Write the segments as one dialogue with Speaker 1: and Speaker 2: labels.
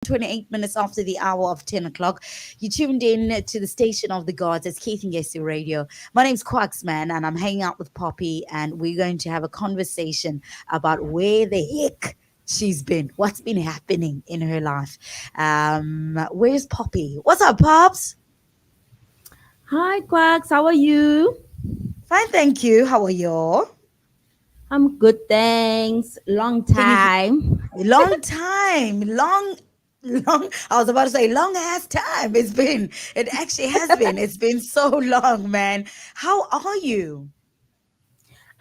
Speaker 1: 28 minutes after the hour of 10 o'clock. You tuned in to the station of the gods. It's Keith and Yesi Radio. My name's Quacksman, and I'm hanging out with Poppy, and we're going to have a conversation about where the heck she's been, what's been happening in her life. Where's Poppy? What's up, Pops?
Speaker 2: Hi, Quacks. How are you?
Speaker 1: Fine, thank you. How are you?
Speaker 2: I'm good, thanks. Long
Speaker 1: Can you?
Speaker 2: time.
Speaker 1: Long time, long. I was about to say long ass time. It's been. It actually has been. It's been so long, man. How are you?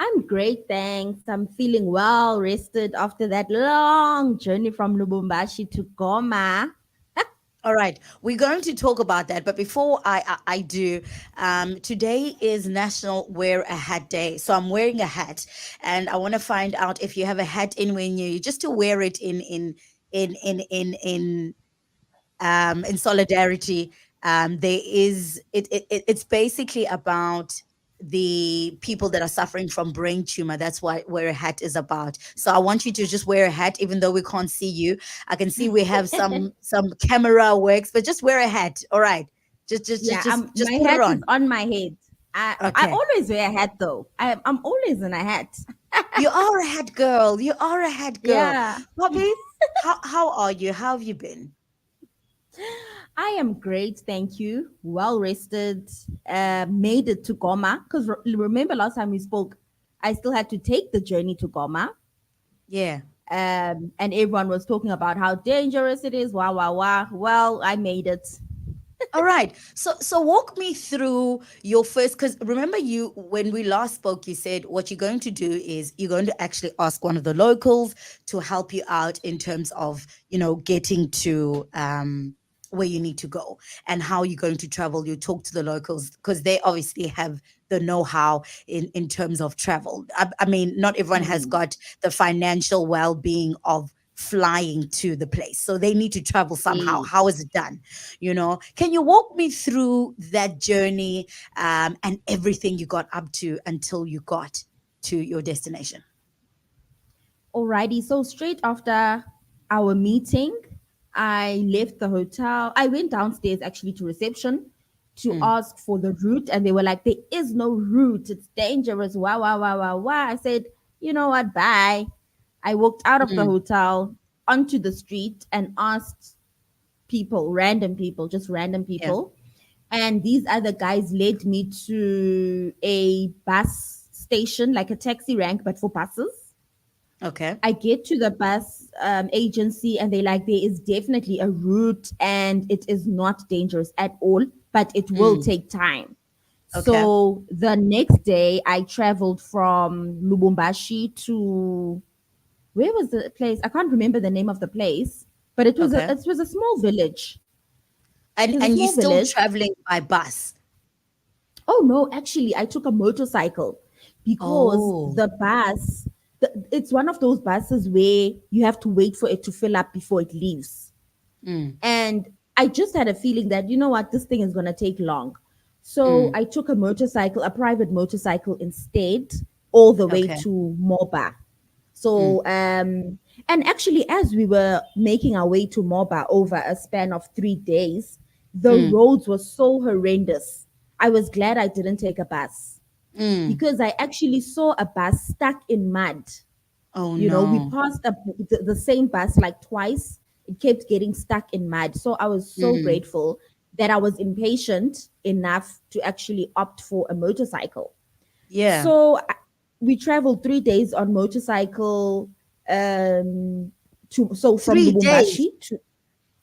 Speaker 2: I'm great, thanks. I'm feeling well rested after that long journey from Lubumbashi to Goma.
Speaker 1: All right, we're going to talk about that, but before I do, today is National Wear a Hat Day, so I'm wearing a hat, and I want to find out if you have a hat in when you just to wear it in solidarity. There is it's basically about the people that are suffering from brain tumor. That's why wear a hat is about. So I want you to just wear a hat, even though we can't see you. I can see we have some camera works, but just wear a hat. All right, just just just
Speaker 2: Yeah,
Speaker 1: just just
Speaker 2: my
Speaker 1: put it
Speaker 2: hat is
Speaker 1: on.
Speaker 2: on my head. I
Speaker 1: Okay,
Speaker 2: always wear a hat though. I'm always in a hat.
Speaker 1: you are a hat girl. You are a hat girl.
Speaker 2: Yeah.
Speaker 1: Poppy, how are you? How have you been?
Speaker 2: I am great, thank you. Well rested. Made it to Goma because remember last time we spoke, I still had to take the journey to Goma.
Speaker 1: Yeah.
Speaker 2: And everyone was talking about how dangerous it is. Wow, wow, wow. Well, I made it.
Speaker 1: All right. So walk me through your first, because remember you when we last spoke, you said what you're going to do is you're going to actually ask one of the locals to help you out in terms of, getting to where you need to go and how you're going to travel. You talk to the locals because they obviously have the know-how in terms of travel. I mean, not everyone has
Speaker 2: Mm,
Speaker 1: got the financial well-being of flying to the place. So they need to travel somehow.
Speaker 2: yes.
Speaker 1: How is it done? Can you walk me through that journey, and everything you got up to until you got to your destination?
Speaker 2: Alrighty. So straight after our meeting, I left the hotel. I went downstairs actually to reception to
Speaker 1: Mm,
Speaker 2: ask for the route, and they were like, "There is no route. It's dangerous." Wow, wow, wow, wow, wow. I said, "You know what? Bye." I walked out of the
Speaker 1: mm,
Speaker 2: hotel onto the street and asked people, random people, just random
Speaker 1: yeah.
Speaker 2: people. And these other guys led me to a bus station, like a taxi rank, but for buses.
Speaker 1: Okay.
Speaker 2: I get to the bus agency and they like, there is definitely a route and it is not dangerous at all, but it will
Speaker 1: Mm,
Speaker 2: take time.
Speaker 1: okay.
Speaker 2: So the next day, I traveled from Lubumbashi to where was the place? I can't remember the name of the place, but
Speaker 1: Okay.
Speaker 2: it was a small village. It
Speaker 1: And
Speaker 2: was a
Speaker 1: and you
Speaker 2: small
Speaker 1: still
Speaker 2: village.
Speaker 1: traveling by bus?
Speaker 2: Oh no, actually, I took a motorcycle because
Speaker 1: Oh.
Speaker 2: the bus, it's one of those buses where you have to wait for it to fill up before it leaves.
Speaker 1: Mm,
Speaker 2: And I just had a feeling that, you know what, this thing is going to take long. So
Speaker 1: mm,
Speaker 2: I took a motorcycle, a private motorcycle instead, all the way
Speaker 1: okay.
Speaker 2: to Moba.
Speaker 1: Mm,
Speaker 2: So, and actually, as we were making our way to Moba over a span of 3 days, the
Speaker 1: mm,
Speaker 2: roads were so horrendous. I was glad I didn't take a bus
Speaker 1: mm.
Speaker 2: because I actually saw a bus stuck in mud.
Speaker 1: Oh
Speaker 2: We
Speaker 1: no.
Speaker 2: passed the same bus like twice. It kept getting stuck in mud. So I was so
Speaker 1: Mm,
Speaker 2: grateful that I was impatient enough to actually opt for a motorcycle.
Speaker 1: yeah.
Speaker 2: So we traveled 3 days on motorcycle to so from
Speaker 1: 3 days.
Speaker 2: Lubumbashi to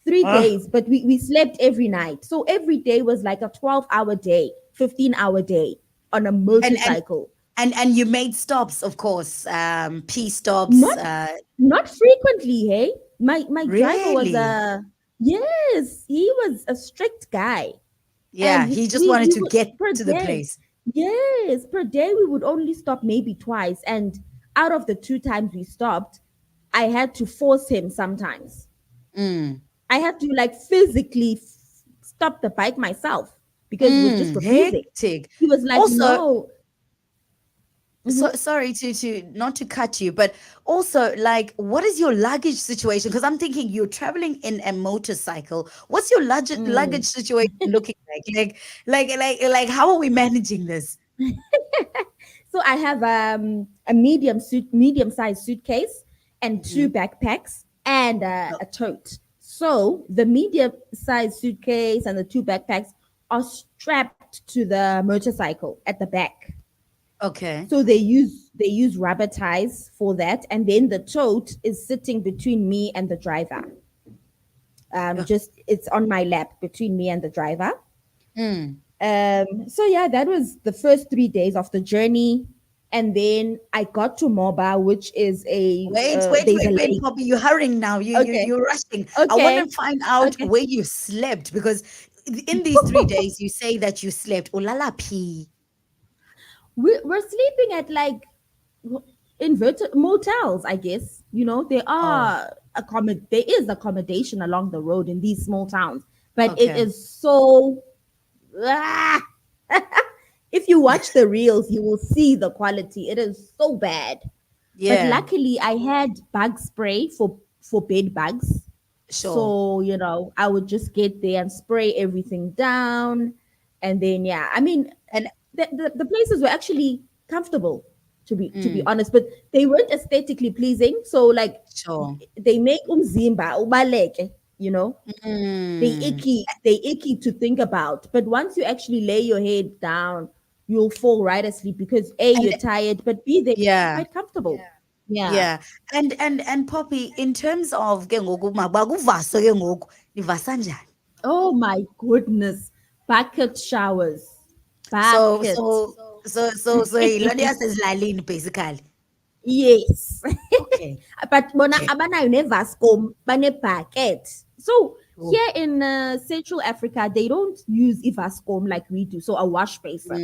Speaker 2: three
Speaker 1: Oh,
Speaker 2: days, but we slept every night. So every day was like a 12-hour day, 15-hour day on a
Speaker 1: and and
Speaker 2: motorcycle.
Speaker 1: and you made stops, of course. P stops.
Speaker 2: Not not frequently, hey. My driver was
Speaker 1: Really?
Speaker 2: a yes, he was a strict guy. And
Speaker 1: Yeah, he just wanted
Speaker 2: we
Speaker 1: to
Speaker 2: would
Speaker 1: get
Speaker 2: per
Speaker 1: to the
Speaker 2: day.
Speaker 1: place.
Speaker 2: Yes, per day we would only stop maybe twice. And out of the two times we stopped, I had to force him sometimes.
Speaker 1: Mm.
Speaker 2: I had to like physically stop the bike myself because he was just refusing.
Speaker 1: Hectic.
Speaker 2: He was like,
Speaker 1: Also,
Speaker 2: no.
Speaker 1: So sorry to not to cut you, but also like, what is your luggage situation? Because I'm thinking you're traveling in a motorcycle. What's your luggage
Speaker 2: Mm.
Speaker 1: situation looking like? Like, how are we managing this?
Speaker 2: So I have a medium sized suitcase and two
Speaker 1: Mhm.
Speaker 2: backpacks and
Speaker 1: Oh,
Speaker 2: a tote. So the medium sized suitcase and the two backpacks are strapped to the motorcycle at the back.
Speaker 1: okay.
Speaker 2: So they use rubber ties for that, and then the tote is sitting between me and the driver.
Speaker 1: Yeah.
Speaker 2: Just it's on my lap between me and the driver.
Speaker 1: Mm.
Speaker 2: So yeah, that was the first 3 days of the journey, and then I got to Moba, which is there's a lake.
Speaker 1: Poppy, you're hurrying now.
Speaker 2: Okay,
Speaker 1: You're rushing. I want to
Speaker 2: okay,
Speaker 1: find out
Speaker 2: okay.
Speaker 1: where you slept because in these 3 days you say that you slept. Ulala P.
Speaker 2: We're sleeping at like inverted motels, I guess. There
Speaker 1: Oh,
Speaker 2: are there is accommodation along the road in these small towns, but it
Speaker 1: okay.
Speaker 2: is so. Ah! If you watch the reels, you will see the quality. It is so bad. But
Speaker 1: Yeah,
Speaker 2: luckily, I had bug spray for bed bugs.
Speaker 1: sure.
Speaker 2: So, I would just get there and spray everything down. And then, yeah, I mean,
Speaker 1: And
Speaker 2: the places were actually comfortable, to be
Speaker 1: mm,
Speaker 2: honest, but they weren't aesthetically pleasing. So, like,
Speaker 1: sure.
Speaker 2: they make umzimba ubaleke, they
Speaker 1: Mm.
Speaker 2: icky to think about. But once you actually lay your head down, you'll fall right asleep because A,
Speaker 1: And
Speaker 2: you're tired, but B, they're
Speaker 1: yeah,
Speaker 2: quite comfortable. Yeah.
Speaker 1: yeah. And Poppy, in terms of ke ngoku mabakuvaso ke ngoku, nivasa njani?
Speaker 2: Oh my goodness. Bucket showers.
Speaker 1: So
Speaker 2: Bucket.
Speaker 1: so so yilona yasezilalini basically.
Speaker 2: Yes.
Speaker 1: Okay.
Speaker 2: But bona
Speaker 1: Okay.
Speaker 2: abanayo nevascom bane-bucket. So
Speaker 1: Oh.
Speaker 2: here in Central Africa, they don't use ivascom like we do, so a wash basin.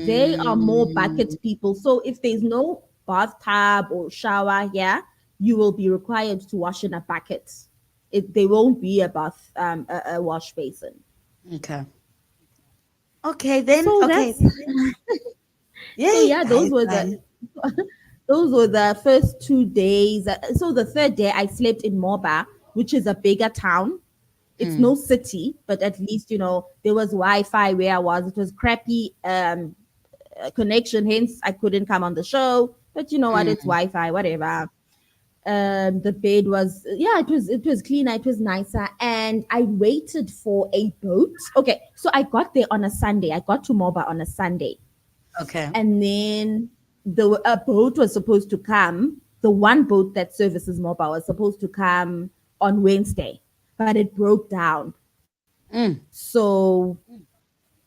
Speaker 2: They are more
Speaker 1: Mm,
Speaker 2: bucket people. So if there's no bathtub or shower here, you will be required to wash in a bucket. There won't be a a wash basin.
Speaker 1: okay. Okay, then
Speaker 2: So
Speaker 1: okay.
Speaker 2: that's so
Speaker 1: Yay,
Speaker 2: yeah,
Speaker 1: I, I
Speaker 2: those were the first 2 days. So the third day I slept in Moba, which is a bigger town. It's
Speaker 1: mm,
Speaker 2: no city, but at least there was Wi-Fi where I was. It was crappy connection, hence I couldn't come on the show. But you know what? It's
Speaker 1: mm,
Speaker 2: Wi-Fi, whatever. The bed was yeah, it was cleaner, it was nicer, and I waited for a boat. Okay, so I got there on a Sunday. I got to Moba on a Sunday,
Speaker 1: okay.
Speaker 2: and then a boat was supposed to come. The one boat that services Moba was supposed to come on Wednesday, but it broke down.
Speaker 1: Mm,
Speaker 2: So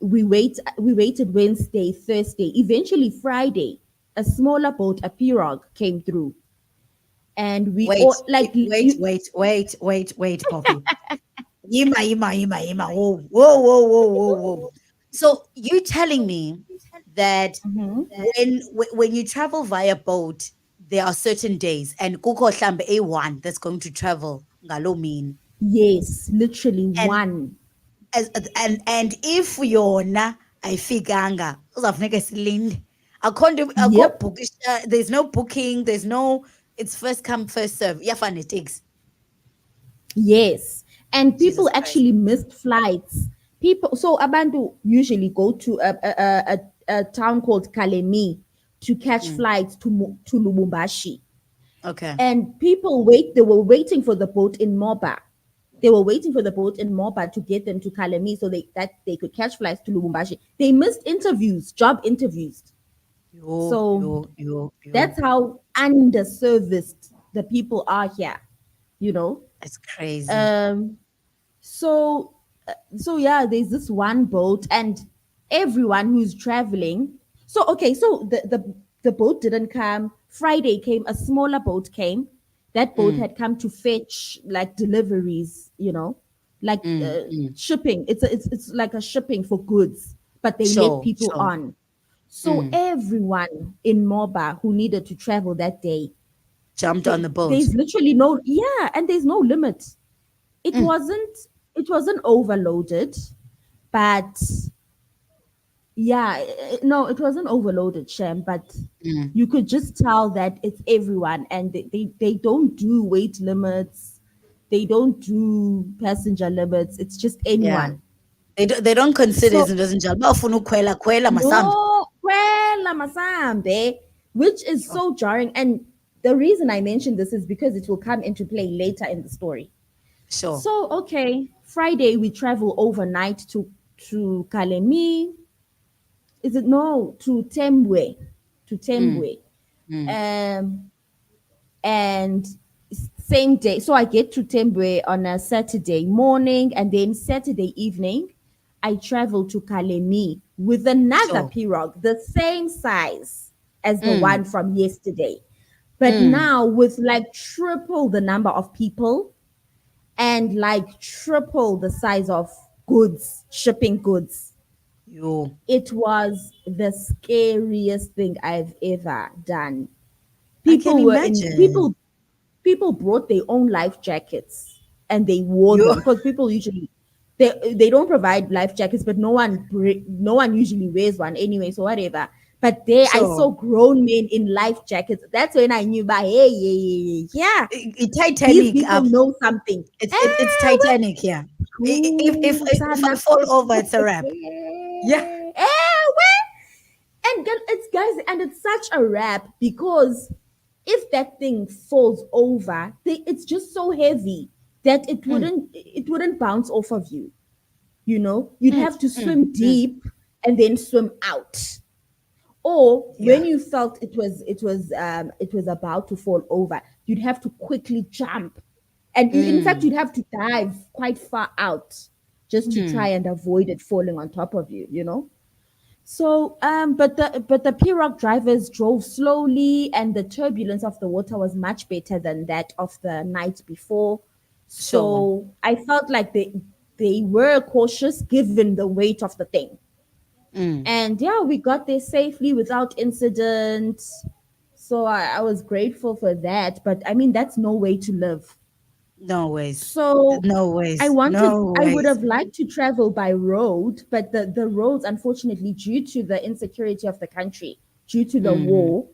Speaker 2: we waited Wednesday, Thursday, eventually Friday. A smaller boat, a pirogue, came through, and we
Speaker 1: wait,
Speaker 2: all like
Speaker 1: wait, wait, wait, wait, wait, Poppy. Yima. Whoa, whoa, whoa, whoa, whoa, whoa. So you telling me that
Speaker 2: Mhm.
Speaker 1: when you travel via boat, there are certain days, and kuko hlambe A1 that's going to travel ngalo mean.
Speaker 2: Yes, literally
Speaker 1: And
Speaker 2: one.
Speaker 1: and if yona ayifikanga, uzawufuneka silinde. Akho
Speaker 2: Yep.
Speaker 1: book, there's no booking, there's no, it's first come, first serve. Iyafana neteksi.
Speaker 2: Yes. And
Speaker 1: Jesus
Speaker 2: people
Speaker 1: Christ.
Speaker 2: actually missed flights. So Abantu usually go to a town called Kalemi to catch
Speaker 1: Mm,
Speaker 2: flights to Lubumbashi.
Speaker 1: okay.
Speaker 2: And they were waiting for the boat in Moba. They were waiting for the boat in Moba to get them to Kalemi so they could catch flights to Lubumbashi. They missed interviews, job interviews. So
Speaker 1: Yo.
Speaker 2: that's how underserviced the people are here, you know.
Speaker 1: It's crazy.
Speaker 2: Um, so so yeah, there's this one boat, and everyone who's traveling. So okay, so the boat didn't come. Friday came, a smaller boat came. That boat
Speaker 1: Mm,
Speaker 2: had come to fetch like deliveries, like
Speaker 1: mm.
Speaker 2: shipping. It's like a shipping for goods, but they let
Speaker 1: Sure,
Speaker 2: people
Speaker 1: sure.
Speaker 2: on. So
Speaker 1: Mm.
Speaker 2: everyone in Moba who needed to travel that day,
Speaker 1: Jumped on the boat.
Speaker 2: there's literally no, yeah, and there's no limit. it
Speaker 1: Mm,
Speaker 2: wasn't it wasn't overloaded, but Yeah, no, it wasn't overloaded, Shem, but
Speaker 1: Mm.
Speaker 2: you could just tell that it's everyone, and they don't do weight limits, they don't do passenger limits, it's just
Speaker 1: Yeah.
Speaker 2: anyone.
Speaker 1: They don't consider
Speaker 2: So,
Speaker 1: izinto ezinjalo. Bafuna ukhwela khwela masambe.
Speaker 2: no, kwela masambe, which is
Speaker 1: Sure.
Speaker 2: so jarring. And the reason I mentioned this is because it will come into play later in the story.
Speaker 1: Sure.
Speaker 2: So, okay, Friday we travel overnight to Kalemi. Is it no to Tembwe? To
Speaker 1: Mm.
Speaker 2: Tembwe.
Speaker 1: Mm.
Speaker 2: Um, and same day. So I get to Tembwe on a Saturday morning, and then Saturday evening, I travel to Kalemi with another
Speaker 1: Sure.
Speaker 2: pirogue, the same size as the one
Speaker 1: Mm.
Speaker 2: from yesterday, but
Speaker 1: Mm.
Speaker 2: now with like triple the number of people and like triple the size of goods, shipping goods.
Speaker 1: Yo.
Speaker 2: It was the scariest thing I've ever done.
Speaker 1: I can
Speaker 2: People were in
Speaker 1: imagine.
Speaker 2: people brought their own life jackets and they wore
Speaker 1: Yo.
Speaker 2: them because people usually they don't provide life jackets, but no one usually wears one anyway, so whatever. But there I
Speaker 1: Sure.
Speaker 2: saw grown men in life jackets. That's when I knew, but hey, yeah, these
Speaker 1: Titanic.
Speaker 2: people know something.
Speaker 1: It's Titanic. Yeah.
Speaker 2: Ooh,
Speaker 1: If I
Speaker 2: sana.
Speaker 1: fall over, it's a wrap. Yeah.
Speaker 2: And it's guys, and it's such a wrap because if that thing falls over, it's just so heavy that
Speaker 1: Mm.
Speaker 2: it wouldn't bounce off of you. You know, you'd
Speaker 1: Mm.
Speaker 2: have to
Speaker 1: Mm.
Speaker 2: swim
Speaker 1: Mm.
Speaker 2: deep and then swim out. Or when
Speaker 1: Yeah.
Speaker 2: you felt it was about to fall over, you'd have to quickly jump, and in fact
Speaker 1: Mm.
Speaker 2: you'd have to dive quite far out just to try
Speaker 1: Mm.
Speaker 2: and avoid it falling on top of you. You know. So, but the pirogue drivers drove slowly, and the turbulence of the water was much better than that of the night before.
Speaker 1: Sure.
Speaker 2: So I felt like they were cautious given the weight of the thing.
Speaker 1: Mm.
Speaker 2: And yeah, we got there safely without incident. So I was grateful for that. But I mean, that's no way to live.
Speaker 1: No ways.
Speaker 2: So
Speaker 1: No ways. No
Speaker 2: I would
Speaker 1: ways.
Speaker 2: have liked to travel by road, but the roads, unfortunately, due to the insecurity of the country, due to the
Speaker 1: Mm.
Speaker 2: war,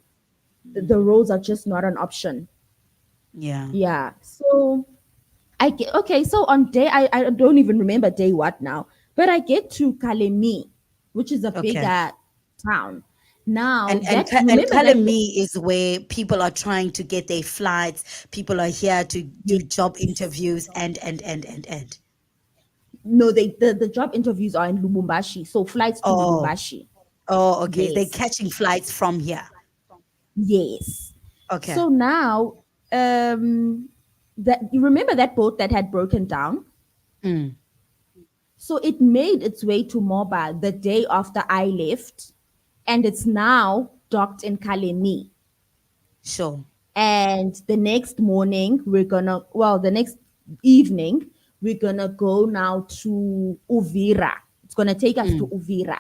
Speaker 2: the roads are just not an option.
Speaker 1: Yeah.
Speaker 2: Yeah. So I get, okay. So on day, I don't even remember day what now, but I get to Kalemi, which is a
Speaker 1: Okay.
Speaker 2: bigger town. Now that,
Speaker 1: And
Speaker 2: remember that,
Speaker 1: Kalemi is where people are trying to get their flights. People are here to do job
Speaker 2: yes.
Speaker 1: interviews and.
Speaker 2: No, the job interviews are in Lubumbashi, so flights to
Speaker 1: Oh,
Speaker 2: Lubumbashi.
Speaker 1: oh, okay. They're
Speaker 2: Yes.
Speaker 1: catching flights from here.
Speaker 2: Yes.
Speaker 1: Okay.
Speaker 2: So now, that you remember that boat that had broken down?
Speaker 1: Mm.
Speaker 2: So it made its way to Moba the day after I left, and it's now docked in Kalemi.
Speaker 1: Sure.
Speaker 2: And the next morning, the next evening, we're gonna go now to Uvira. It's gonna take us to
Speaker 1: Mm.
Speaker 2: Uvira.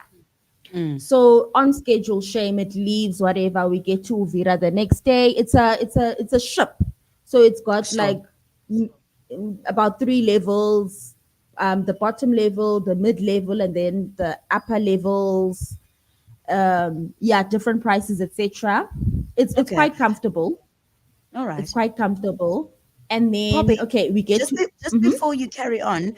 Speaker 1: Mm.
Speaker 2: So on schedule, shame it leaves whatever. We get to Uvira the next day. It's a ship, so it's got
Speaker 1: Sure.
Speaker 2: like about three levels: the bottom level, the mid level, and then the upper levels. Yeah, different prices, etc. It's
Speaker 1: Okay.
Speaker 2: quite comfortable.
Speaker 1: All
Speaker 2: It's
Speaker 1: right.
Speaker 2: quite comfortable. And then
Speaker 1: Poppy,
Speaker 2: okay, we get to
Speaker 1: just
Speaker 2: mhm.
Speaker 1: before you carry on,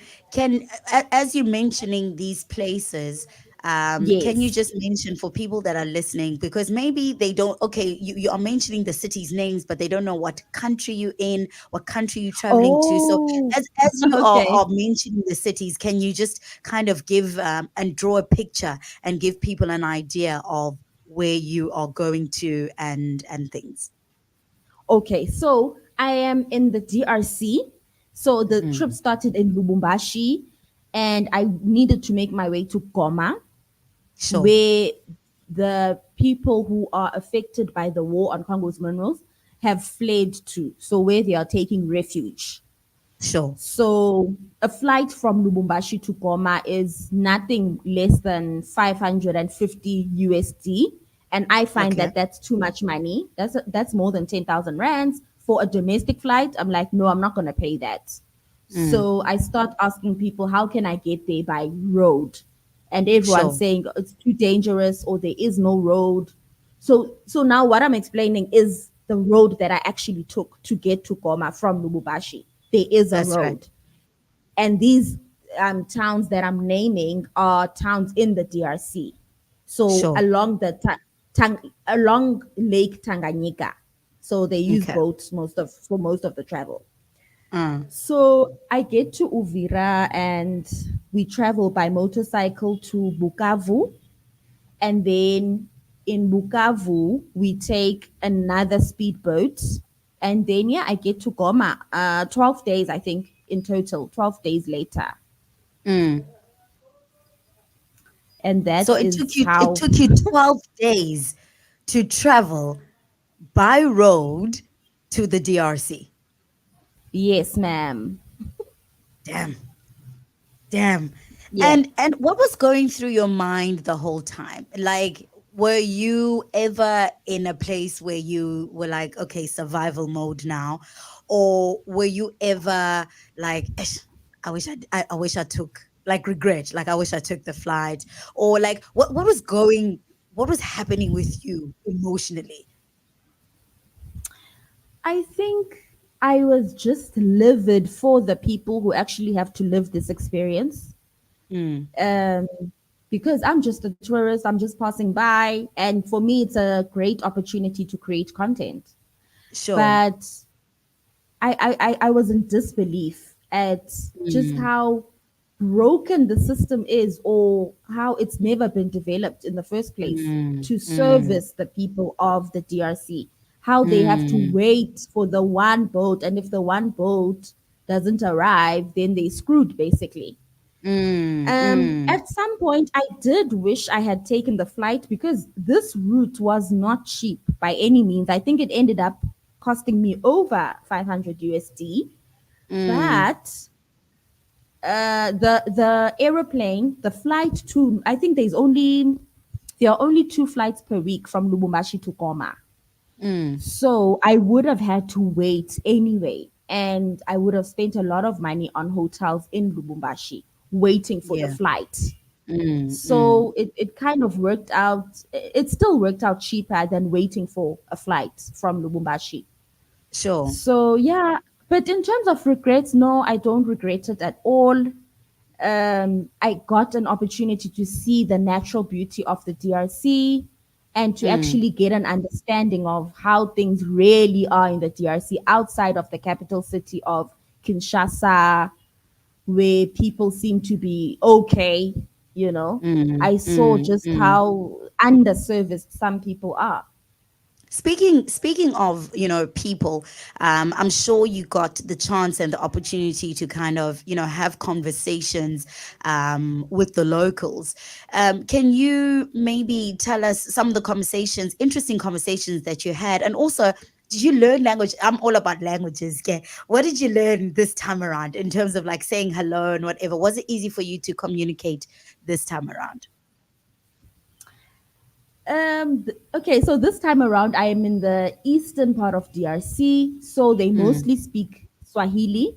Speaker 1: as you're mentioning these places, can you
Speaker 2: Yes.
Speaker 1: just mention for people that are listening, because maybe they don't, okay, you are mentioning the cities' names, but they don't know what country you're in, what country you're traveling to. So
Speaker 2: Oh,
Speaker 1: as you
Speaker 2: okay.
Speaker 1: are mentioning the cities, can you just kind of give and draw a picture and give people an idea of where you are going to and things?
Speaker 2: Okay, so I am in the DRC. So the trip
Speaker 1: Mm,
Speaker 2: started in Lubumbashi, and I needed to make my way to Goma,
Speaker 1: sure,
Speaker 2: where the people who are affected by the war on Congo's minerals have fled to. So where they are taking refuge.
Speaker 1: sure.
Speaker 2: So a flight from Lubumbashi to Goma is nothing less than 550 USD, and I find
Speaker 1: Okay.
Speaker 2: that that's too much money. That's more than 10,000 rands for a domestic flight. I'm like, no, I'm not going to pay that.
Speaker 1: Mm,
Speaker 2: So I start asking people, how can I get there by road? and everyone's
Speaker 1: Sure.
Speaker 2: saying it's too dangerous or there is no road. So now what I'm explaining is the road that I actually took to get to Goma from Lubumbashi. There is a
Speaker 1: That's right.
Speaker 2: road, and these towns that I'm naming are towns in the DRC. So
Speaker 1: Sure.
Speaker 2: along along Lake Tanganyika. So they use
Speaker 1: Okay.
Speaker 2: boats for most of the travel.
Speaker 1: Uh,
Speaker 2: So I get to Uvira and we travel by motorcycle to Bukavu, and then in Bukavu we take another speedboat, and then yeah, I get to Goma. 12 days, I think, in total. 12 days later,
Speaker 1: mm.
Speaker 2: and
Speaker 1: So
Speaker 2: that is
Speaker 1: it
Speaker 2: how.
Speaker 1: took you 12 days to travel by road to the DRC.
Speaker 2: Yes, ma'am.
Speaker 1: Damn. Damn.
Speaker 2: Yeah.
Speaker 1: And what was going through your mind the whole time? Like, were you ever in a place where you were like, okay, survival mode now? Or were you ever like, "Ish, I wish I took like regret, like I wish I took the flight? Or like what was happening with you emotionally?
Speaker 2: I think I was just livid for the people who actually have to live this experience.
Speaker 1: Mm,
Speaker 2: Um, because I'm just a tourist, I'm just passing by, and for me, it's a great opportunity to create content.
Speaker 1: sure.
Speaker 2: But I was in disbelief at just
Speaker 1: Mm,
Speaker 2: how broken the system is, or how it's never been developed in the first place
Speaker 1: mm,
Speaker 2: to
Speaker 1: mm,
Speaker 2: service the people of the DRC. How they have to
Speaker 1: mm,
Speaker 2: wait for the one boat, and if the one boat doesn't arrive, then they screwed basically.
Speaker 1: mm, mm,
Speaker 2: At some point, I did wish I had taken the flight because this route was not cheap by any means. I think it ended up costing me over 500 USD.
Speaker 1: mm,
Speaker 2: But the aeroplane, the flight to, I think there are only two flights per week from Lubumbashi to Goma.
Speaker 1: mm.
Speaker 2: So I would have had to wait anyway. And I would have spent a lot of money on hotels in Lubumbashi waiting for the
Speaker 1: Yeah.
Speaker 2: flight.
Speaker 1: Mm, mm.
Speaker 2: So it kind of worked out. It still worked out cheaper than waiting for a flight from Lubumbashi.
Speaker 1: Sure.
Speaker 2: So yeah, but in terms of regrets, no, I don't regret it at all. I got an opportunity to see the natural beauty of the DRC and to
Speaker 1: Mm,
Speaker 2: actually get an understanding of how things really are in the DRC outside of the capital city of Kinshasa, where people seem to be okay, you know.
Speaker 1: mm,
Speaker 2: I saw
Speaker 1: mm,
Speaker 2: just
Speaker 1: mm.
Speaker 2: how underserviced some people are.
Speaker 1: Speaking of, people, I'm sure you got the chance and the opportunity to kind of, have conversations with the locals. Can you maybe tell us some of the conversations, interesting conversations that you had, and also did you learn language? I'm all about languages. Okay, what did you learn this time around in terms of like saying hello and whatever? Was it easy for you to communicate this time around?
Speaker 2: Okay, so this time around, I am in the eastern part of DRC, so they
Speaker 1: Mm,
Speaker 2: mostly speak Swahili,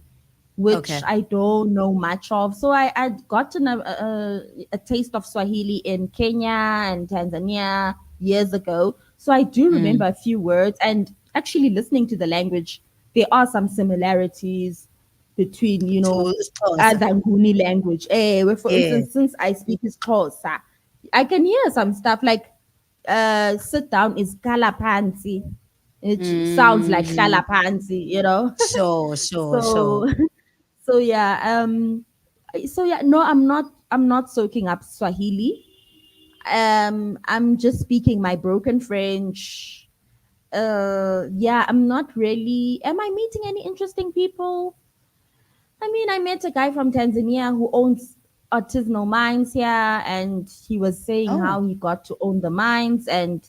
Speaker 2: which
Speaker 1: okay.
Speaker 2: I don't know much of. So I'd gotten a taste of Swahili in Kenya and Tanzania years ago. So I do remember
Speaker 1: Mm.
Speaker 2: a few words, and actually listening to the language, there are some similarities between,
Speaker 1: To Xhosa.
Speaker 2: other Nguni language. Where for
Speaker 1: Yeah.
Speaker 2: instance, since I speak is Xhosa, I can hear some stuff like sit down is kalapansi. It sounds like
Speaker 1: Mm,
Speaker 2: kalapansi.
Speaker 1: sure, sure,
Speaker 2: So
Speaker 1: sure.
Speaker 2: so yeah, no, I'm not soaking up Swahili. I'm just speaking my broken French. Yeah, I'm not really. Am I meeting any interesting people? I mean, I met a guy from Tanzania who owns artisanal mines here, and he was saying
Speaker 1: Oh.
Speaker 2: how he got to own the mines, and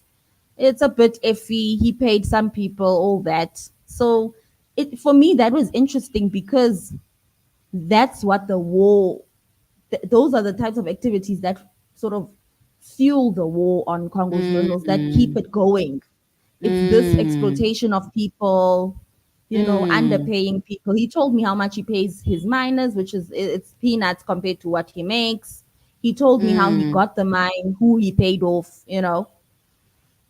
Speaker 2: it's a bit iffy. He paid some people all that. So it for me that was interesting because that's what the war. Those are the types of activities that sort of fuel the war on Congo's minerals, that keep
Speaker 1: Mm,
Speaker 2: it going. It's this
Speaker 1: mm,
Speaker 2: exploitation of people,
Speaker 1: mm,
Speaker 2: underpaying people. He told me how much he pays his miners, which is it's peanuts compared to what he makes. He told me how he
Speaker 1: Mm,
Speaker 2: got the mine, who he paid off,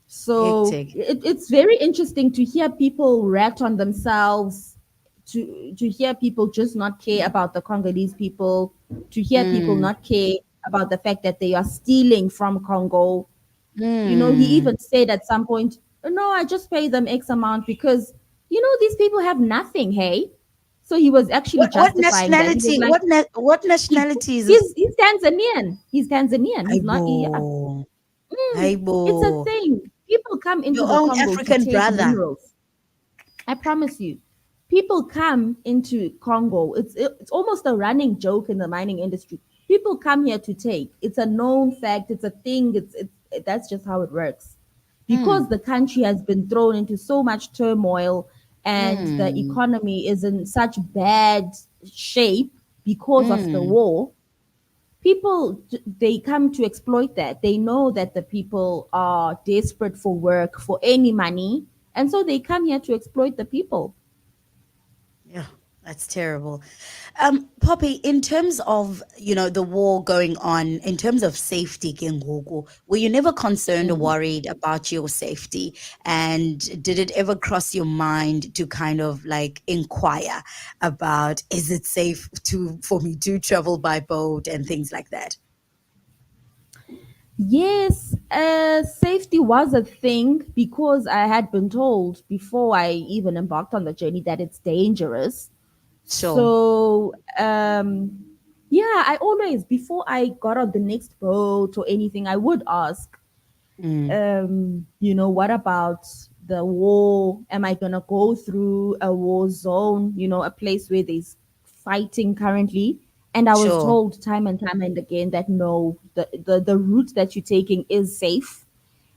Speaker 2: So
Speaker 1: hectic.
Speaker 2: it's very interesting to hear people rat on themselves, to hear people just not care about the Congolese people, to hear people
Speaker 1: Mm,
Speaker 2: not care about the fact that they are stealing from Congo. He
Speaker 1: mm.
Speaker 2: even said at some point, no, I just pay them X amount because, these people have nothing, hey? So he was actually
Speaker 1: What
Speaker 2: justifying that. He was
Speaker 1: nationality?
Speaker 2: like,
Speaker 1: What nationality is this?
Speaker 2: he's Tanzanian. He's Tanzanian. He's not, yeah.
Speaker 1: Aibo,
Speaker 2: Mm, it's a
Speaker 1: Aibo,
Speaker 2: thing. People come into
Speaker 1: your
Speaker 2: the
Speaker 1: own
Speaker 2: Congo to
Speaker 1: African
Speaker 2: take
Speaker 1: brother.
Speaker 2: minerals. I promise you. People come into Congo. It's almost a running joke in the mining industry. People come here to take. It's a known fact. It's a thing. That's just how it works. Because
Speaker 1: Mm,
Speaker 2: the country has been thrown into so much turmoil and the
Speaker 1: mm,
Speaker 2: economy is in such bad shape because of the
Speaker 1: mm.
Speaker 2: war, people they come to exploit that. They know that the people are desperate for work, for any money, and so they come here to exploit the people.
Speaker 1: Yeah, that's terrible. Poppy, in terms of, the war going on, in terms of safety, ke ngoku, were you never concerned or
Speaker 2: Mm.
Speaker 1: worried about your safety? And did it ever cross your mind to kind of like inquire about, is it safe for me to travel by boat and things like that?
Speaker 2: Yes, safety was a thing because I had been told before I even embarked on the journey that it's dangerous.
Speaker 1: Sure.
Speaker 2: So, yeah, I always, before I got on the next boat or anything, I would ask,
Speaker 1: Mm,
Speaker 2: what about the war? Am I going to go through a war zone, a place where there's fighting currently? And I was
Speaker 1: sure.
Speaker 2: told time and time and again that no, the route that you're taking is safe.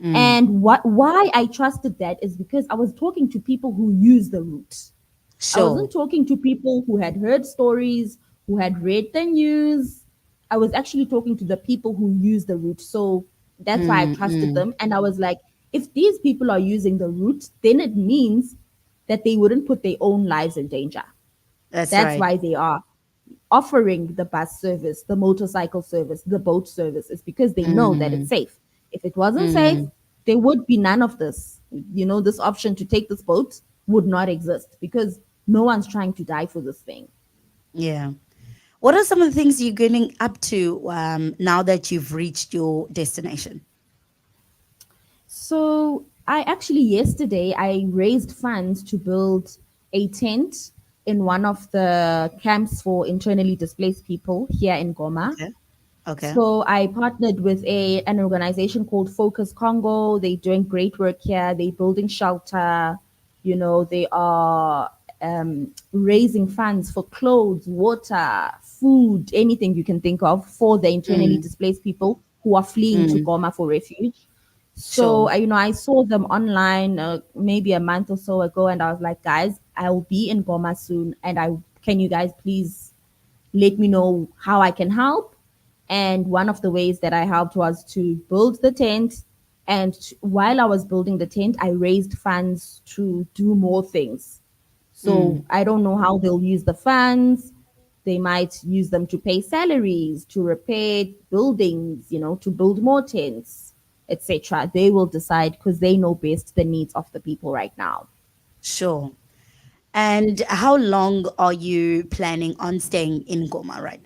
Speaker 1: Mm,
Speaker 2: And why I trusted that is because I was talking to people who use the route. I
Speaker 1: sure.
Speaker 2: wasn't talking to people who had heard stories, who had read the news. I was actually talking to the people who use the route. So that's why I
Speaker 1: Mm,
Speaker 2: trusted
Speaker 1: mm.
Speaker 2: them. And I was like, if these people are using the route, then it means that they wouldn't put their own lives in danger.
Speaker 1: That's
Speaker 2: That's
Speaker 1: right.
Speaker 2: why they are offering the bus service, the motorcycle service, the boat service, is because they know that it's
Speaker 1: Mm,
Speaker 2: safe. If it wasn't safe,
Speaker 1: mm.
Speaker 2: there would be none of this. This option to take this boat would not exist because no one's trying to die for this thing.
Speaker 1: Yeah. What are some of the things you're getting up to now that you've reached your destination?
Speaker 2: So I actually yesterday I raised funds to build a tent in one of the camps for internally displaced people here in Goma.
Speaker 1: Okay. Okay.
Speaker 2: So I partnered with an organization called Focus Congo. They're doing great work here. They're building shelter. They are raising funds for clothes, water, food, anything you can think of for the internally
Speaker 1: Mm,
Speaker 2: displaced people who are fleeing to
Speaker 1: mm.
Speaker 2: Goma for refuge. So
Speaker 1: Sure.
Speaker 2: I saw them online maybe a month or so ago, and I was like, guys, I will be in Goma soon, and I can you guys please let me know how I can help. And one of the ways that I helped was to build the tent. And while I was building the tent, I raised funds to do more things. So
Speaker 1: Mm.
Speaker 2: I don't know how they'll use the funds. They might use them to pay salaries, to repair buildings, to build more tents, etc. They will decide because they know best the needs of the people right now.
Speaker 1: Sure. And how long are you planning on staying in Goma, right?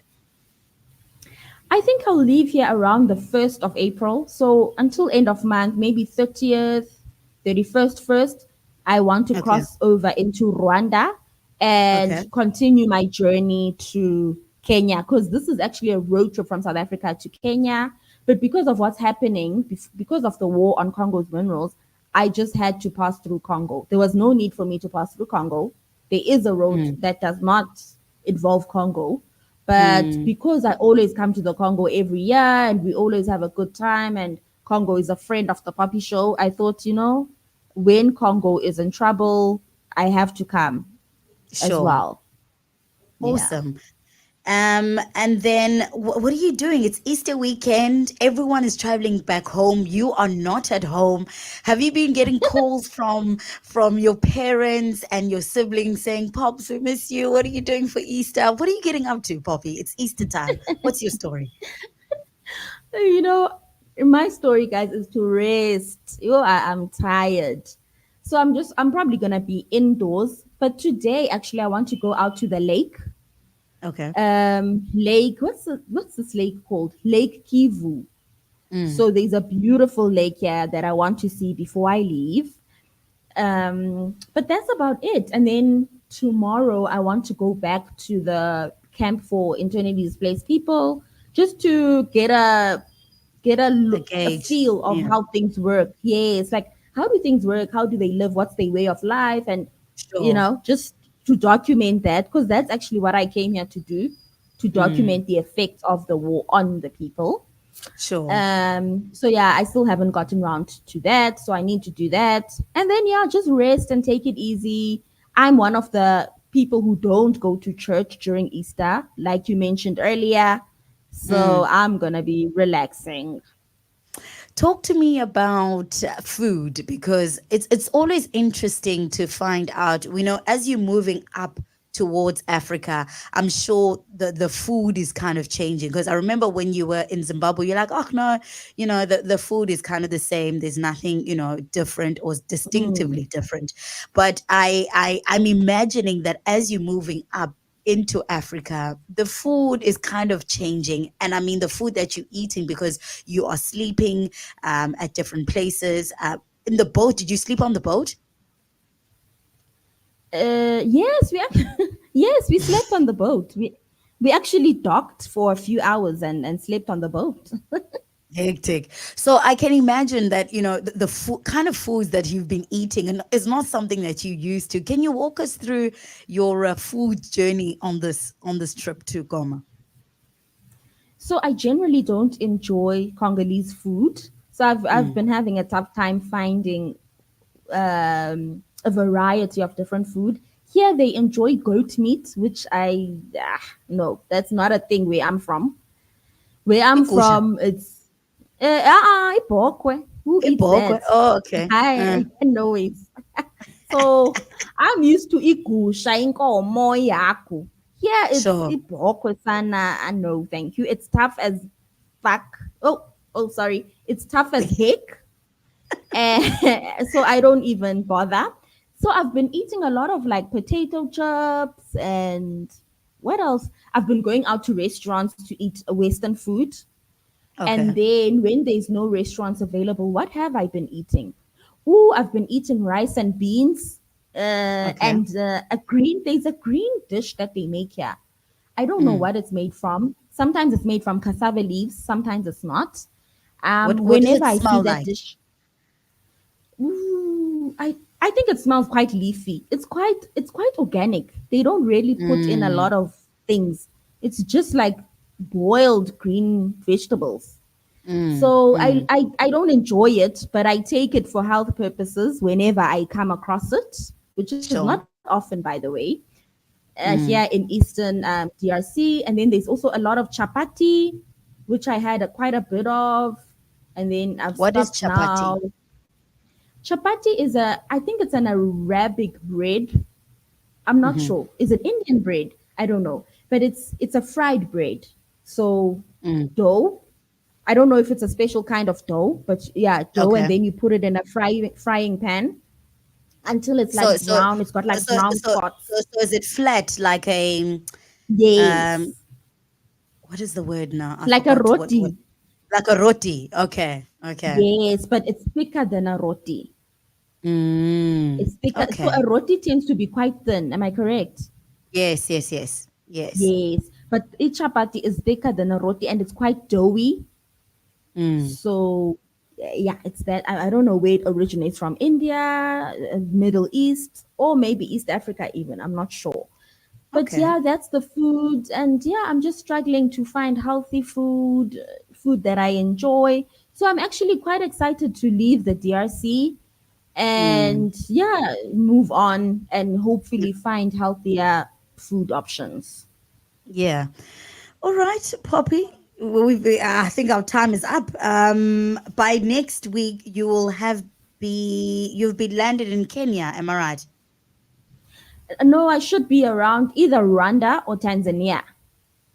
Speaker 2: I think I'll leave here around the 1st of April. So until end of month, maybe 30th, 31st, 1st, I want to
Speaker 1: Okay.
Speaker 2: cross over into Rwanda and
Speaker 1: Okay.
Speaker 2: continue my journey to Kenya because this is actually a road trip from South Africa to Kenya. But because of what's happening, because of the war on Congo's minerals, I just had to pass through Congo. There was no need for me to pass through Congo. There is a road
Speaker 1: Mm.
Speaker 2: that does not involve Congo. But
Speaker 1: Mm.
Speaker 2: because I always come to the Congo every year and we always have a good time, and Congo is a friend of the Puppy Show, I thought, when Congo is in trouble, I have to come as
Speaker 1: Sure.
Speaker 2: well. Yeah.
Speaker 1: Awesome. And then what are you doing? It's Easter weekend. Everyone is traveling back home. You are not at home. Have you been getting calls from your parents and your siblings saying, "Pops, we miss you. What are you doing for Easter? What are you getting up to, Poppy? It's Easter time. What's your story?"
Speaker 2: You know, my story, guys, is to rest. I'm tired. So I'm probably gonna be indoors. But today, actually, I want to go out to the lake.
Speaker 1: Okay.
Speaker 2: Lake, what's this lake called? Lake Kivu.
Speaker 1: Mm.
Speaker 2: So there's a beautiful lake here that I want to see before I leave. But that's about it. And then tomorrow I want to go back to the camp for internally displaced people just to get a
Speaker 1: The
Speaker 2: look, a
Speaker 1: gauge.
Speaker 2: feel of
Speaker 1: Yeah.
Speaker 2: how things work. Yes, like how do things work? How do they live? What's their way of life? And
Speaker 1: Sure.
Speaker 2: just to document that because that's actually what I came here to do, to
Speaker 1: Mm.
Speaker 2: document the effects of the war on the people.
Speaker 1: Sure.
Speaker 2: So yeah, I still haven't gotten around to that. So I need to do that. And then yeah, just rest and take it easy. I'm one of the people who don't go to church during Easter, like you mentioned earlier. So
Speaker 1: Mm.
Speaker 2: I'm gonna be relaxing.
Speaker 1: Talk to me about food because it's always interesting to find out. We know as you're moving up towards Africa, I'm sure the food is kind of changing. Because I remember when you were in Zimbabwe, you're like, oh no, the food is kind of the same. There's nothing, different or
Speaker 2: Mm.
Speaker 1: distinctively different. But I'm imagining that as you're moving up into Africa, the food is kind of changing. And I mean the food that you're eating because you are sleeping at different places. In the boat, did you sleep on the boat?
Speaker 2: Yes, yes, we slept on the boat. We actually docked for a few hours and slept on the boat.
Speaker 1: Hectic. So I can imagine that, the kind of foods that you've been eating and is not something that you used to. Can you walk us through your food journey on this trip to Goma?
Speaker 2: So I generally don't enjoy Congolese food. So I've
Speaker 1: Mm.
Speaker 2: been having a tough time finding a variety of different food. Here they enjoy goat meat, which no, that's not a thing where I'm from. Where I'm
Speaker 1: Ikusha.
Speaker 2: from, it's ibokwe. Who eats
Speaker 1: Ibokwe.
Speaker 2: that?
Speaker 1: Oh, okay.
Speaker 2: I no it. So I'm used to igusha inkomo yakho. Here it's
Speaker 1: Sure.
Speaker 2: ibokwe sana. No, thank you. It's tough as fuck. Oh, sorry. It's tough as heck, and so I don't even bother. So I've been eating a lot of like potato chips and what else? I've been going out to restaurants to eat Western food. And
Speaker 1: Okay.
Speaker 2: then when there's no restaurants available, what have I been eating? Oh, I've been eating rice and beans,
Speaker 1: Okay.
Speaker 2: and there's a green dish that they make here. I don't know
Speaker 1: Mm.
Speaker 2: what it's made from. Sometimes it's made from cassava leaves, sometimes it's not.
Speaker 1: What does
Speaker 2: Whenever
Speaker 1: it
Speaker 2: I see
Speaker 1: smell
Speaker 2: that
Speaker 1: like?
Speaker 2: dish, ooh, I think it smells quite leafy. It's quite organic. They don't really put in a
Speaker 1: Mm.
Speaker 2: lot of things. It's just like boiled green vegetables.
Speaker 1: Mm.
Speaker 2: So
Speaker 1: Mm.
Speaker 2: I don't enjoy it, but I take it for health purposes whenever I come across it, which is not
Speaker 1: Sure.
Speaker 2: often, by the way. Here
Speaker 1: Mm.
Speaker 2: in Eastern DRC, and then there's also a lot of chapati, which I had quite a bit of, and then I've
Speaker 1: What is
Speaker 2: stopped
Speaker 1: chapati?
Speaker 2: now. Chapati is I think it's an Arabic bread. I'm not
Speaker 1: Mm-hmm.
Speaker 2: sure. Is it Indian bread? I don't know, but it's a fried bread. So
Speaker 1: Mm.
Speaker 2: dough. I don't know if it's a special kind of dough, but yeah, dough, and
Speaker 1: Okay.
Speaker 2: then you put it in a frying pan until it's
Speaker 1: So
Speaker 2: like
Speaker 1: so
Speaker 2: brown. It's got like
Speaker 1: so
Speaker 2: brown
Speaker 1: so
Speaker 2: spots.
Speaker 1: so is it flat like a um
Speaker 2: Yes,
Speaker 1: what is the word now? I
Speaker 2: like a
Speaker 1: forgot what
Speaker 2: roti.
Speaker 1: like a roti. Okay. Okay.
Speaker 2: Yes, but it's thicker than a roti.
Speaker 1: Mm.
Speaker 2: It's thicker. So
Speaker 1: Okay.
Speaker 2: a roti tends to be quite thin. Am I correct?
Speaker 1: Yes, yes, yes. Yes.
Speaker 2: Yes, but each chapati is thicker than a roti and it's quite doughy.
Speaker 1: Mm.
Speaker 2: So yeah, it's that. I don't know where it originates from. India, Middle East, or maybe East Africa even. I'm not sure. But
Speaker 1: Okay.
Speaker 2: yeah, that's the food. And yeah, I'm just struggling to find healthy food, food that I enjoy. So I'm actually quite excited to leave the DRC
Speaker 1: Mm.
Speaker 2: and yeah, move on and hopefully find healthier food options.
Speaker 1: Yeah. All right, Poppy. I think our time is up. By next week, you've been landed in Kenya. Am I right?
Speaker 2: No, I should be around either Rwanda or Tanzania.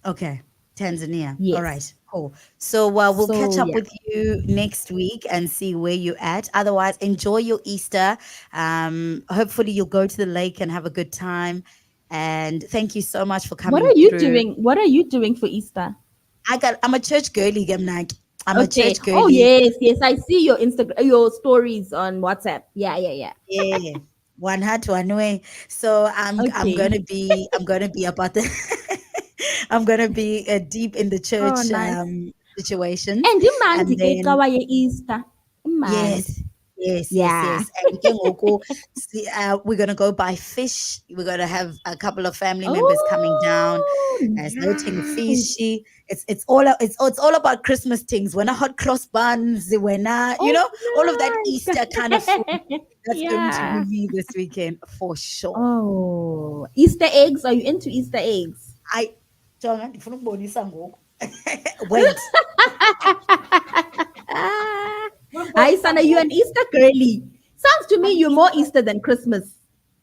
Speaker 1: Okay. Tanzania. All
Speaker 2: Yes.
Speaker 1: right, cool. So we'll catch
Speaker 2: So
Speaker 1: up
Speaker 2: yeah.
Speaker 1: with you next week and see where you're at. Otherwise, enjoy your Easter. Hopefully, you'll go to the lake and have a good time. And thank you so much for
Speaker 2: What
Speaker 1: coming
Speaker 2: are you
Speaker 1: through.
Speaker 2: doing? What are you doing for Easter?
Speaker 1: I'm a church girly, Gemnak. I'm a
Speaker 2: Okay.
Speaker 1: church
Speaker 2: Oh
Speaker 1: girly.
Speaker 2: yes, yes. I see your Instagram, your stories on WhatsApp. Yeah, yeah, yeah.
Speaker 1: Yeah, one heart, one way. So I'm
Speaker 2: Okay.
Speaker 1: gonna be about the I'm gonna be deep in the
Speaker 2: Oh,
Speaker 1: church
Speaker 2: nice.
Speaker 1: situations,
Speaker 2: And
Speaker 1: and
Speaker 2: imandi ke xa
Speaker 1: then
Speaker 2: waye Easter. Imandi.
Speaker 1: yes, yes, yes,
Speaker 2: Yeah.
Speaker 1: yes. And ke ngoku, we're gonna go buy fish. We're gonna have a couple of family members coming down.
Speaker 2: Oh,
Speaker 1: Sayothenga
Speaker 2: nice.
Speaker 1: fishy. It's all about Christmas things. When I hot cross buns,
Speaker 2: Oh,
Speaker 1: all of that
Speaker 2: nice.
Speaker 1: Easter kind of food. That's going to be
Speaker 2: Yeah.
Speaker 1: me this weekend for sure.
Speaker 2: Oh, Easter eggs. Are you into Easter eggs?
Speaker 1: I Jonga, ndifuna ukubonisa ngoku. Wait.
Speaker 2: Ah.
Speaker 1: Ndifuna
Speaker 2: Hi,
Speaker 1: ukubonisa
Speaker 2: Sana, you
Speaker 1: ngoku.
Speaker 2: an Easter girly. Sounds to me
Speaker 1: I'm an
Speaker 2: you're more
Speaker 1: Easter
Speaker 2: Easter than Christmas.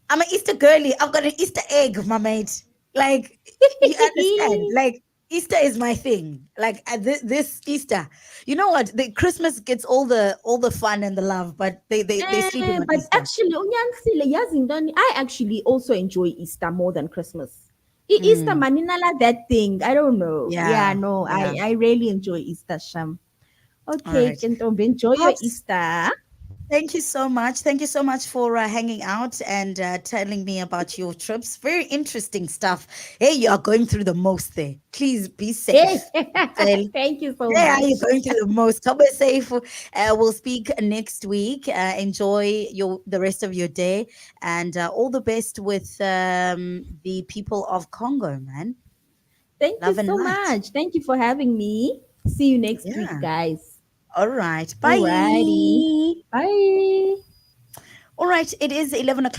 Speaker 1: I'm an Easter girly. I've got an Easter egg, my mate. Like, you understand? Like, Easter is my thing. Like this Easter, you know what? The Christmas gets all the fun and the love, but they sleeping on
Speaker 2: But
Speaker 1: Easter.
Speaker 2: actually, unyanisile, yazi ntoni, I actually also enjoy Easter more than Christmas. Easter
Speaker 1: Mm,
Speaker 2: maninala that thing. I don't know. Yeah,
Speaker 1: yeah,
Speaker 2: no,
Speaker 1: yeah.
Speaker 2: I really enjoy Easter, Sham.
Speaker 1: All
Speaker 2: Okay,
Speaker 1: right.
Speaker 2: Kentombe, enjoy your
Speaker 1: Pops,
Speaker 2: Easter.
Speaker 1: thank you so much. Thank you so much for hanging out and telling me about your trips. Very interesting stuff. Hey, you are going through the most there. Please be
Speaker 2: Hey,
Speaker 1: safe. Well,
Speaker 2: thank you so
Speaker 1: yeah, you're
Speaker 2: much.
Speaker 1: going through the most. Come safe. We'll speak next week. Enjoy the rest of your day, and all the best with the people of Congo, man.
Speaker 2: Thank you
Speaker 1: Love and
Speaker 2: so
Speaker 1: light.
Speaker 2: much. Thank you for having me. See you next week,
Speaker 1: Yeah.
Speaker 2: guys.
Speaker 1: All right.
Speaker 2: Alrighty.
Speaker 1: Bye.
Speaker 2: Bye.
Speaker 1: All right. It is 11 o'clock.